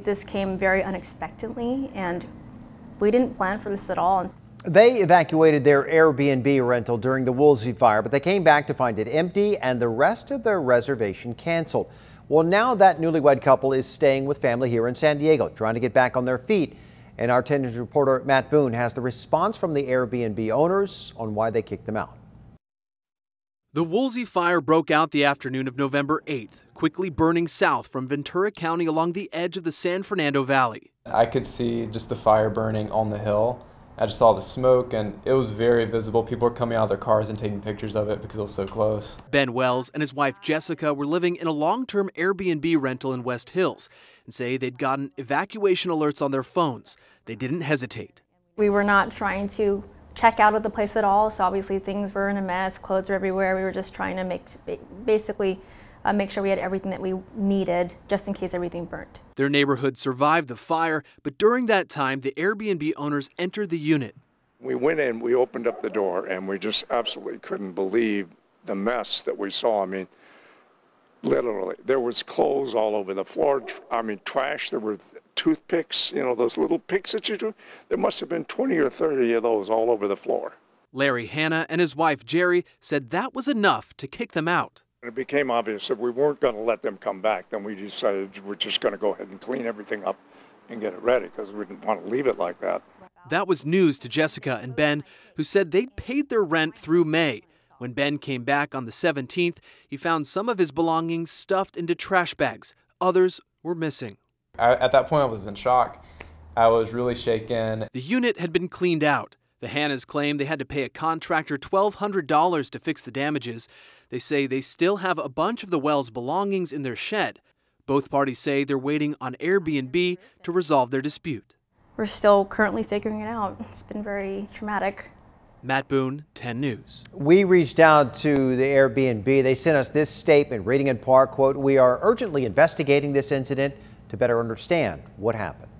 this came very unexpectedly, and we didn't plan for this at all. They evacuated their Airbnb rental during the Woolsey Fire, but they came back to find it empty and the rest of their reservation canceled. Well, now that newlywed couple is staying with family here in San Diego, trying to get back on their feet. And our 10 News reporter Matt Boone has the response from the Airbnb owners on why they kicked them out. The Woolsey Fire broke out the afternoon of November 8th, quickly burning south from Ventura County along the edge of the San Fernando Valley. I could see just the fire burning on the hill. I just saw the smoke, and it was very visible. People were coming out of their cars and taking pictures of it because it was so close. Ben Wells and his wife Jessica were living in a long-term Airbnb rental in West Hills and say they'd gotten evacuation alerts on their phones. They didn't hesitate. We were not trying to check out of the place at all, so obviously things were in a mess, clothes were everywhere. We were just trying to basically make sure we had everything that we needed just in case everything burnt. Their neighborhood survived the fire, but during that time, the Airbnb owners entered the unit. We went in, we opened up the door, and we just absolutely couldn't believe the mess that we saw. I mean, literally, there was clothes all over the floor. I mean, trash. There were toothpicks, you know, those little picks that you do. There must have been 20 or 30 of those all over the floor. Larry Hanna and his wife Jerry said that was enough to kick them out. It became obvious that we weren't going to let them come back. Then we decided we're just going to go ahead and clean everything up and get it ready because we didn't want to leave it like that. That was news to Jessica and Ben, who said they'd paid their rent through May. When Ben came back on the 17th, he found some of his belongings stuffed into trash bags. Others were missing. At that point, I was in shock. I was really shaken. The unit had been cleaned out. The Hannas claim they had to pay a contractor $1,200 to fix the damages. They say they still have a bunch of the Wells' belongings in their shed. Both parties say they're waiting on Airbnb to resolve their dispute. We're still currently figuring it out. It's been very traumatic. Matt Boone, 10 News. We reached out to the Airbnb. They sent us this statement reading in part, quote, "We are urgently investigating this incident to better understand what happened."